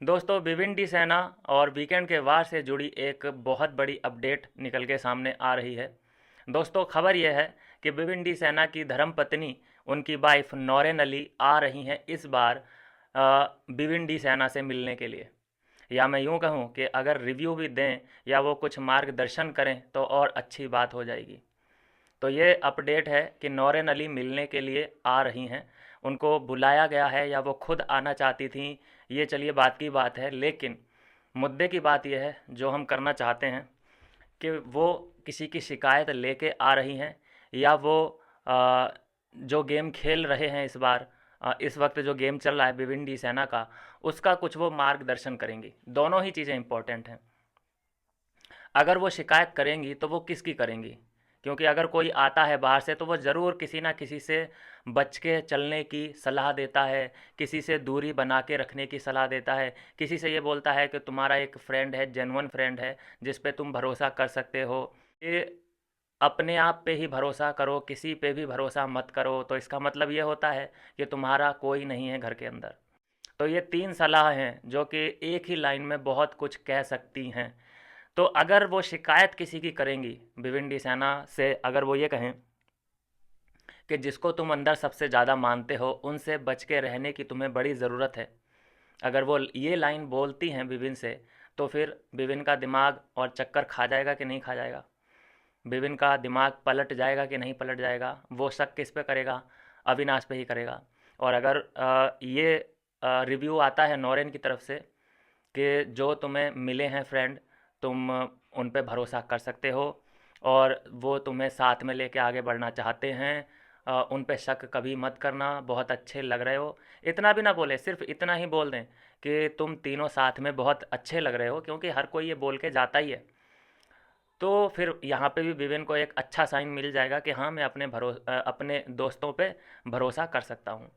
दोस्तों भिवंडी सेना और वीकेंड के वार से जुड़ी एक बहुत बड़ी अपडेट निकल के सामने आ रही है। दोस्तों खबर यह है कि भिवंडी सेना की धर्मपत्नी उनकी वाइफ नौरेन अली आ रही हैं इस बार भिवंडी सेना से मिलने के लिए। या मैं यूँ कहूँ कि अगर रिव्यू भी दें या वो कुछ मार्गदर्शन करें तो और अच्छी बात हो जाएगी। तो ये अपडेट है कि नौरेन अली मिलने के लिए आ रही हैं। उनको बुलाया गया है या वो खुद आना चाहती थीं, ये चलिए बात की बात है, लेकिन मुद्दे की बात यह है जो हम करना चाहते हैं कि वो किसी की शिकायत लेके आ रही हैं या वो अ, जो गेम खेल रहे हैं इस बार, इस वक्त जो गेम चल रहा है भिवंडी सेना का, उसका कुछ वो मार्गदर्शन करेंगी। दोनों ही चीज़ें इंपॉर्टेंट हैं। अगर वो शिकायत करेंगी तो वो किसकी करेंगी? क्योंकि अगर कोई आता है बाहर से तो वो ज़रूर किसी ना किसी से बच के चलने की सलाह देता है, किसी से दूरी बना के रखने की सलाह देता है, किसी से ये बोलता है कि तुम्हारा एक फ्रेंड है, जेन्युइन फ्रेंड है, जिस पे तुम भरोसा कर सकते हो। ये अपने आप पे ही भरोसा करो, किसी पे भी भरोसा मत करो, तो इसका मतलब ये होता है कि तुम्हारा कोई नहीं है घर के अंदर। तो ये 3 सलाह हैं जो कि एक ही लाइन में बहुत कुछ कह सकती हैं। तो अगर वो शिकायत किसी की करेंगी भिवंडी सेना से, अगर वो ये कहें कि जिसको तुम अंदर सबसे ज़्यादा मानते हो उनसे बच के रहने की तुम्हें बड़ी ज़रूरत है, अगर वो ये लाइन बोलती हैं विपिन से, तो फिर विपिन का दिमाग और चक्कर खा जाएगा कि नहीं खा जाएगा? विपिन का दिमाग पलट जाएगा कि नहीं पलट जाएगा? वो शक किस पे करेगा? अविनाश पे ही करेगा। और अगर ये रिव्यू आता है नौरेन की तरफ से कि जो तुम्हें मिले हैं फ्रेंड, तुम उन पे भरोसा कर सकते हो और वो तुम्हें साथ में लेके आगे बढ़ना चाहते हैं, उन पे शक कभी मत करना, बहुत अच्छे लग रहे हो। इतना भी ना बोले, सिर्फ इतना ही बोल दें कि तुम तीनों साथ में बहुत अच्छे लग रहे हो, क्योंकि हर कोई ये बोल के जाता ही है। तो फिर यहाँ पे भी विवेन को एक अच्छा साइन मिल जाएगा कि हाँ, मैं अपने दोस्तों पे भरोसा कर सकता हूँ।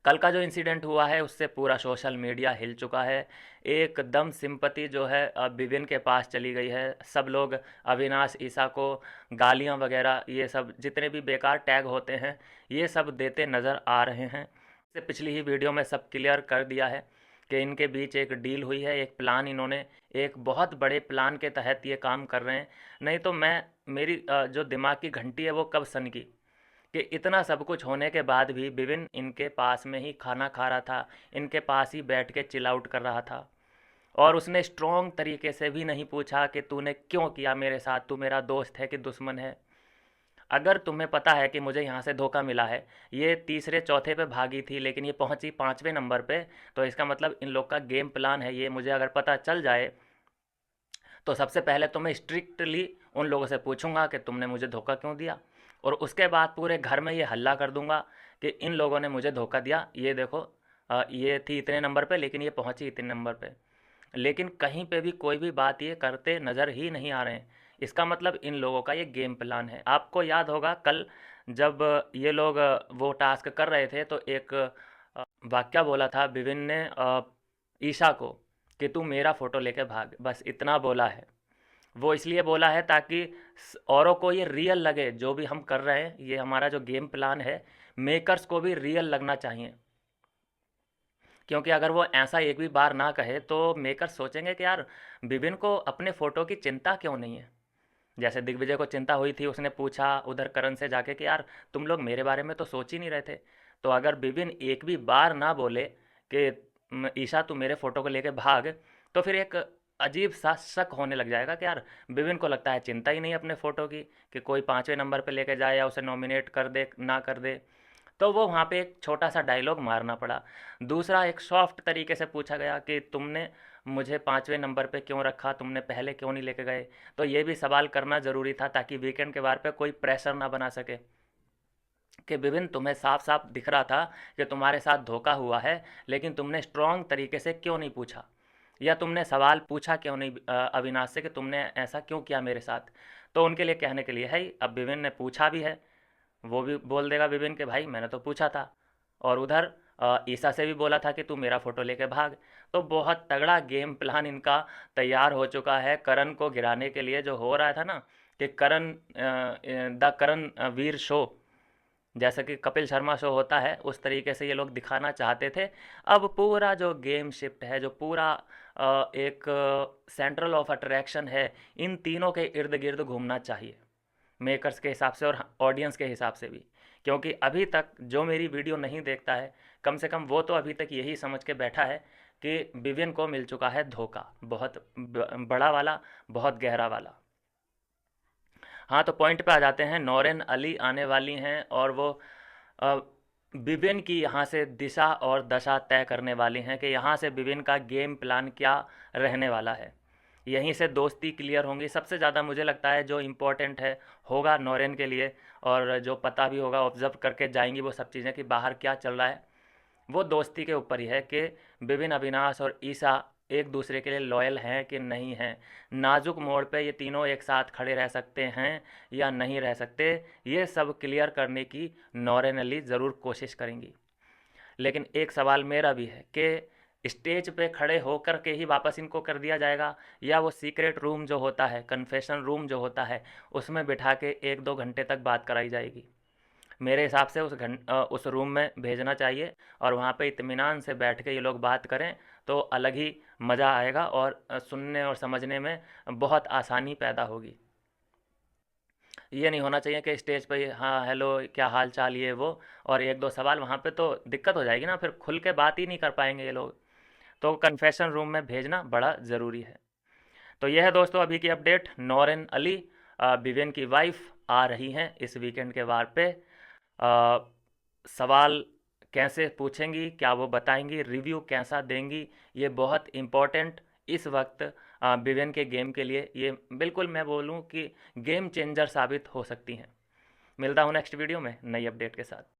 कल का जो इंसिडेंट हुआ है उससे पूरा सोशल मीडिया हिल चुका है। एकदम सिंपैथी जो है विवेन के पास चली गई है। सब लोग अविनाश ईसा को गालियाँ वगैरह, ये सब जितने भी बेकार टैग होते हैं, ये सब देते नज़र आ रहे हैं। इससे पिछली ही वीडियो में सब क्लियर कर दिया है कि इनके बीच एक डील हुई है, एक प्लान, इन्होंने एक बहुत बड़े प्लान के तहत ये काम कर रहे हैं। नहीं तो मेरी जो दिमाग की घंटी है वो कब सनकी कि इतना सब कुछ होने के बाद भी विपिन इनके पास में ही खाना खा रहा था, इनके पास ही बैठ के चिल आउट कर रहा था। और उसने स्ट्रॉन्ग तरीके से भी नहीं पूछा कि तूने क्यों किया मेरे साथ, तू मेरा दोस्त है कि दुश्मन है। अगर तुम्हें पता है कि मुझे यहाँ से धोखा मिला है, ये तीसरे चौथे पे भागी थी लेकिन ये पहुँची 5वें नंबर पे, तो इसका मतलब इन लोग का गेम प्लान है ये। मुझे अगर पता चल जाए तो सबसे पहले तो मैं स्ट्रिक्टली उन लोगों से पूछूंगा कि तुमने मुझे धोखा क्यों दिया, और उसके बाद पूरे घर में ये हल्ला कर दूंगा कि इन लोगों ने मुझे धोखा दिया, ये देखो, ये थी इतने नंबर पे लेकिन ये पहुंची इतने नंबर पे। लेकिन कहीं पे भी कोई भी बात ये करते नज़र ही नहीं आ रहे हैं। इसका मतलब इन लोगों का ये गेम प्लान है। आपको याद होगा कल जब ये लोग वो टास्क कर रहे थे तो एक वाक्य बोला था विभिन्न ने ईशा को कि तू मेरा फ़ोटो लेके भाग, बस इतना बोला है। वो इसलिए बोला है ताकि औरों को ये रियल लगे, जो भी हम कर रहे हैं, ये हमारा जो गेम प्लान है, मेकर्स को भी रियल लगना चाहिए। क्योंकि अगर वो ऐसा एक भी बार ना कहे तो मेकर्स सोचेंगे कि यार विपिन को अपने फ़ोटो की चिंता क्यों नहीं है। जैसे दिग्विजय को चिंता हुई थी, उसने पूछा उधर करण से जाके कि यार तुम लोग मेरे बारे में तो सोच ही नहीं रहे थे। तो अगर विपिन एक भी बार ना बोले कि ईशा तू मेरे फ़ोटो को लेके भाग, तो फिर एक अजीब सा शक होने लग जाएगा कि यार विपिन को लगता है चिंता ही नहीं अपने फ़ोटो की, कि कोई 5वें नंबर पे लेके जाए या उसे नॉमिनेट कर दे ना कर दे। तो वो वहाँ पे एक छोटा सा डायलॉग मारना पड़ा। दूसरा, एक सॉफ्ट तरीके से पूछा गया कि तुमने मुझे 5वें नंबर पे क्यों रखा, तुमने पहले क्यों नहीं लेके गए। तो ये भी सवाल करना ज़रूरी था ताकि वीकेंड के बार पे कोई प्रेशर ना बना सके कि विपिन तुम्हें साफ साफ दिख रहा था कि तुम्हारे साथ धोखा हुआ है, लेकिन तुमने स्ट्रॉन्ग तरीके से क्यों नहीं पूछा, या तुमने सवाल पूछा क्यों नहीं अविनाश से कि तुमने ऐसा क्यों किया मेरे साथ। तो उनके लिए कहने के लिए है ही, अब विपिन ने पूछा भी है, वो भी बोल देगा विपिन के भाई मैंने तो पूछा था। और उधर ईसा से भी बोला था कि तू मेरा फ़ोटो लेके भाग। तो बहुत तगड़ा गेम प्लान इनका तैयार हो चुका है करण को गिराने के लिए। जो हो रहा था ना कि करण द करण वीर शो, जैसा कि कपिल शर्मा शो होता है उस तरीके से ये लोग दिखाना चाहते थे। अब पूरा जो गेम शिफ्ट है, जो पूरा एक सेंट्रल ऑफ अट्रैक्शन है, इन तीनों के इर्द गिर्द घूमना चाहिए, मेकर्स के हिसाब से और ऑडियंस के हिसाब से भी। क्योंकि अभी तक जो मेरी वीडियो नहीं देखता है, कम से कम वो तो अभी तक यही समझ के बैठा है कि विवियन को मिल चुका है धोखा, बहुत बड़ा वाला, बहुत गहरा वाला। हाँ, तो पॉइंट पे आ जाते हैं। नौरेन अली आने वाली हैं और वो अ, विभिन्न की यहाँ से दिशा और दशा तय करने वाली हैं कि यहाँ से विभिन्न का गेम प्लान क्या रहने वाला है। यहीं से दोस्ती क्लियर होंगी। सबसे ज़्यादा मुझे लगता है जो इम्पोर्टेंट है होगा नौरेन के लिए, और जो पता भी होगा, ऑब्जर्व करके जाएंगी वो सब चीज़ें कि बाहर क्या चल रहा है, वो दोस्ती के ऊपर ही है कि विपिन, अविनाश और ईशा एक दूसरे के लिए लॉयल हैं कि नहीं हैं। नाजुक मोड़ पे ये तीनों एक साथ खड़े रह सकते हैं या नहीं रह सकते, ये सब क्लियर करने की नौरेन अली ज़रूर कोशिश करेंगी। लेकिन एक सवाल मेरा भी है कि स्टेज पे खड़े होकर के ही वापस इनको कर दिया जाएगा, या वो सीक्रेट रूम जो होता है, कन्फेशन रूम जो होता है, उसमें बिठा के 1-2 घंटे तक बात कराई जाएगी। मेरे हिसाब से उस रूम में भेजना चाहिए और वहाँ पे इत्मीनान से बैठ के ये लोग बात करें तो अलग ही मज़ा आएगा और सुनने और समझने में बहुत आसानी पैदा होगी। ये नहीं होना चाहिए कि स्टेज पे हाँ हेलो क्या हाल चाल ये वो, और 1-2 सवाल, वहाँ पे तो दिक्कत हो जाएगी ना, फिर खुल के बात ही नहीं कर पाएंगे ये लोग। तो कन्फेशन रूम में भेजना बड़ा ज़रूरी है। तो यह है दोस्तों अभी की अपडेट। नौरेन अली विवेन की वाइफ आ रही हैं इस वीकेंड के वार पे। अ, सवाल कैसे पूछेंगी, क्या वो बताएंगी, रिव्यू कैसा देंगी, ये बहुत इम्पोर्टेंट इस वक्त विवेन के गेम के लिए, ये बिल्कुल मैं बोलूँ कि गेम चेंजर साबित हो सकती हैं। मिलता हूँ नेक्स्ट वीडियो में नई अपडेट के साथ।